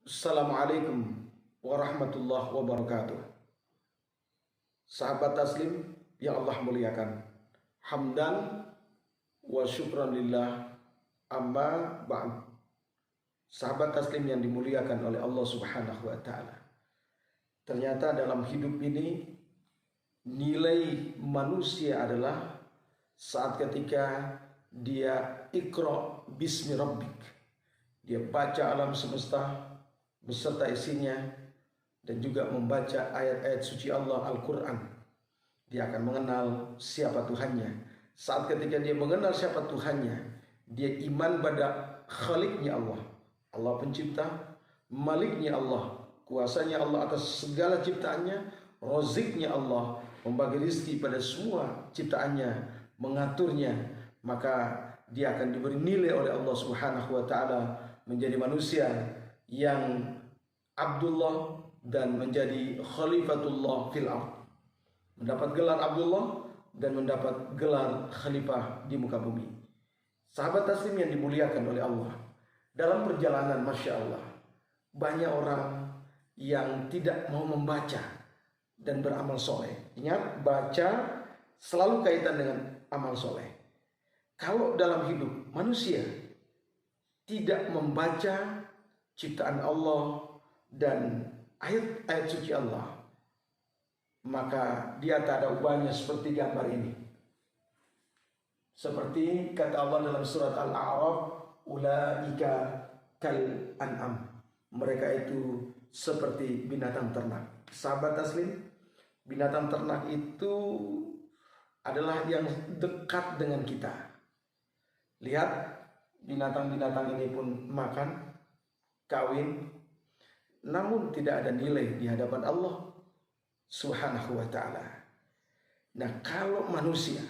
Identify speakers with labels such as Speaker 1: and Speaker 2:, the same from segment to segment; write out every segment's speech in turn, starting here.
Speaker 1: Assalamualaikum warahmatullahi wabarakatuh. Sahabat taslim yang Allah muliakan, hamdan wa syukran lillah, amma ba'd. Sahabat taslim yang dimuliakan oleh Allah Subhanahu wa taala. Ternyata dalam hidup ini nilai manusia adalah saat ketika dia iqra bismi rabbik. Dia baca alam semesta beserta isinya dan juga membaca ayat-ayat suci Allah Al-Quran. Dia akan mengenal siapa Tuhannya. Saat ketika dia mengenal siapa Tuhannya, dia iman pada Khaliknya Allah, Allah pencipta, Maliknya Allah, kuasanya Allah atas segala ciptaannya, Roziknya Allah, membagi rezeki pada semua ciptaannya, mengaturnya. Maka dia akan diberi nilai oleh Allah Subhanahu wa taala menjadi manusia yang Abdullah dan menjadi Khalifatullah fil ard, mendapat gelar Abdullah dan mendapat gelar Khalifah di muka bumi. Sahabat taslim yang dimuliakan oleh Allah, dalam perjalanan Masya Allah, banyak orang yang tidak mau membaca dan beramal soleh. Ingat, baca selalu kaitan dengan amal soleh. Kalau dalam hidup manusia tidak membaca ciptaan Allah dan ayat-ayat suci Allah, maka dia tak ada ubahnya seperti gambar ini. Seperti kata Allah dalam surat Al-A'raf, ulaika kal an'am, mereka itu seperti binatang ternak. Sahabat taslim, binatang ternak itu adalah yang dekat dengan kita. Lihat, binatang-binatang ini pun makan, kawin, namun tidak ada nilai di hadapan Allah Subhanahu wa ta'ala. Nah, kalau manusia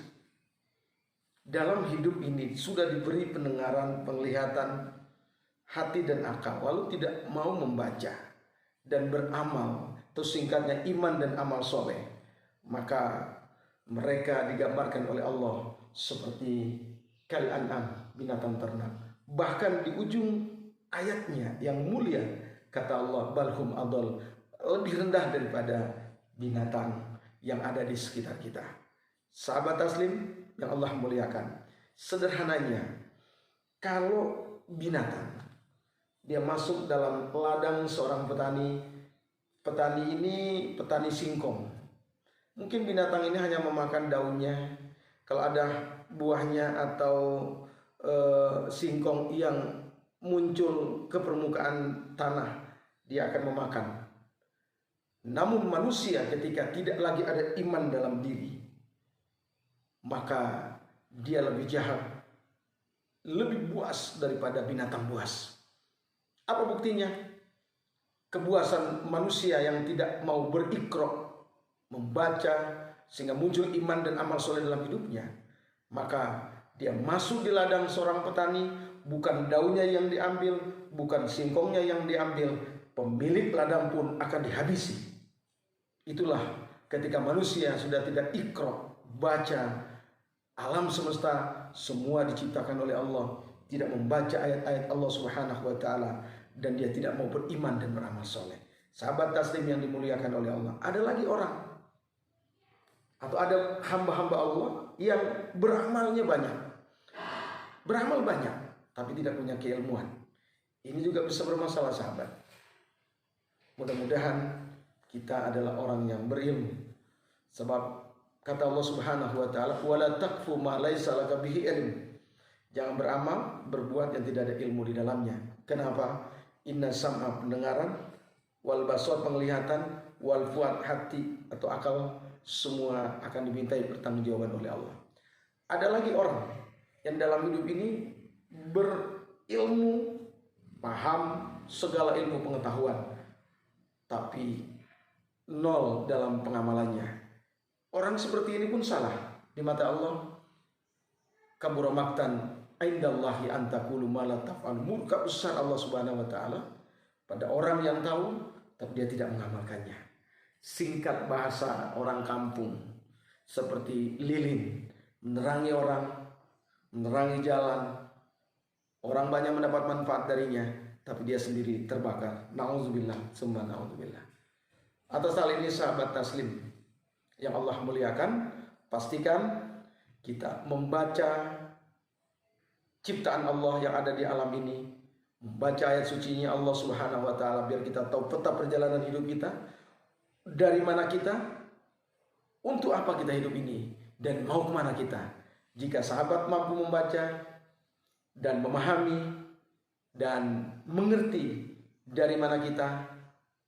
Speaker 1: dalam hidup ini sudah diberi pendengaran, penglihatan, hati dan akal, lalu tidak mau membaca dan beramal, atau singkatnya iman dan amal soleh, maka mereka digambarkan oleh Allah seperti kal an'am, binatang ternak. Bahkan di ujung ayatnya yang mulia, kata Allah, balhum adol, lebih rendah daripada binatang yang ada di sekitar kita. Sahabat taslim yang Allah muliakan, sederhananya, kalau binatang dia masuk dalam ladang seorang petani, petani ini petani singkong, mungkin binatang ini hanya memakan daunnya. Kalau ada buahnya atau singkong yang muncul ke permukaan tanah, dia akan memakan. Namun manusia ketika tidak lagi ada iman dalam diri, maka dia lebih jahat, lebih buas daripada binatang buas. Apa buktinya? Kebuasan manusia yang tidak mau berikrar, membaca, sehingga muncul iman dan amal soleh dalam hidupnya. Maka dia masuk di ladang seorang petani, bukan daunnya yang diambil, bukan singkongnya yang diambil, pemilik ladang pun akan dihabisi. Itulah ketika manusia sudah tidak ikrar, baca alam semesta, semua diciptakan oleh Allah, tidak membaca ayat-ayat Allah Subhanahu wa taala, dan dia tidak mau beriman dan beramal soleh. Sahabat taslim yang dimuliakan oleh Allah, ada lagi orang atau ada hamba-hamba Allah yang beramalnya banyak, beramal banyak, tapi tidak punya keilmuan. Ini juga bisa bermasalah, sahabat. Mudah-mudahan kita adalah orang yang berilmu. Sebab kata Allah Subhanahu wa taala, wala taqfu ma laisa laka bihi ilm. Jangan beramal, berbuat yang tidak ada ilmu di dalamnya. Kenapa? Inna sam'a, pendengaran, wal basar, penglihatan, wal fuad, hati atau akal, semua akan dimintai pertanggungjawaban oleh Allah. Ada lagi orang yang dalam hidup ini berilmu, paham segala ilmu pengetahuan, tapi nol dalam pengamalannya. Orang seperti ini pun salah di mata Allah. Kabura maktan indallahi an taqulu ma la taf'al. Murka besar Allah Subhanahu wa taala pada orang yang tahu tapi dia tidak mengamalkannya. Singkat bahasa orang kampung, seperti lilin, menerangi orang, menerangi jalan, orang banyak mendapat manfaat darinya, tapi dia sendiri terbakar. Nauzubillah, summa nauzubillah. Atas hal ini sahabat taslim yang Allah muliakan, pastikan kita membaca ciptaan Allah yang ada di alam ini, membaca ayat sucinya Allah Subhanahu wa taala, biar kita tahu peta perjalanan hidup kita, dari mana kita, untuk apa kita hidup ini, dan mau kemana kita. Jika sahabat mampu membaca dan memahami dan mengerti dari mana kita,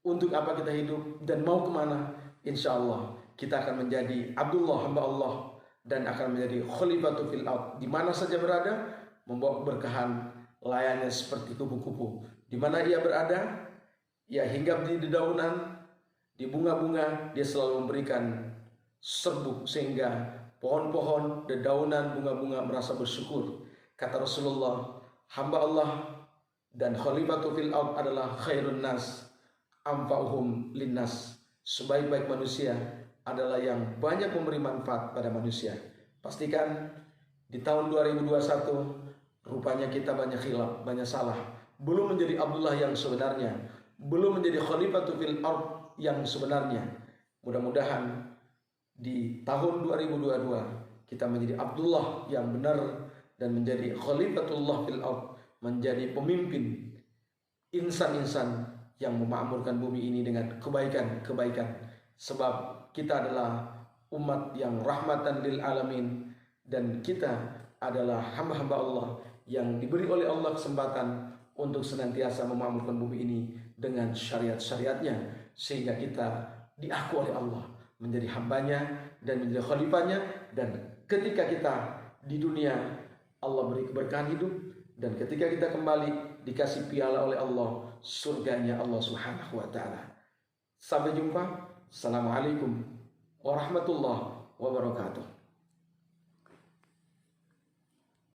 Speaker 1: untuk apa kita hidup, dan mau kemana, insya Allah kita akan menjadi Abdullah, hamba Allah, dan akan menjadi Khalifatu fil ard. Di mana saja berada, membawa keberkahan layaknya seperti kupu-kupu. Di mana ia berada, ia hinggap di dedaunan, di bunga-bunga, dia selalu memberikan serbuk sehingga pohon-pohon, dedaunan, bunga-bunga merasa bersyukur. Kata Rasulullah, hamba Allah dan Khalifatu fil ard adalah khairun nas anfa'uhum linnas. Sebaik-baik manusia adalah yang banyak memberi manfaat pada manusia. Pastikan di tahun 2021 rupanya kita banyak khilaf, banyak salah, belum menjadi Abdullah yang sebenarnya, belum menjadi Khalifatu fil ard yang sebenarnya. Mudah-mudahan di tahun 2022 kita menjadi Abdullah yang benar dan menjadi Khalifatullah fil ard, menjadi pemimpin insan-insan yang memakmurkan bumi ini dengan kebaikan-kebaikan. Sebab kita adalah umat yang rahmatan lil alamin, dan kita adalah hamba-hamba Allah yang diberi oleh Allah kesempatan untuk senantiasa memakmurkan bumi ini dengan syariat-syariatnya, sehingga kita diaku oleh Allah menjadi hambanya dan menjadi khalifahnya. Dan ketika kita di dunia, Allah beri keberkahan hidup, dan ketika kita kembali dikasih piala oleh Allah, surganya Allah Subhanahu wa taala. Sampai jumpa. Assalamualaikum warahmatullahi wabarakatuh.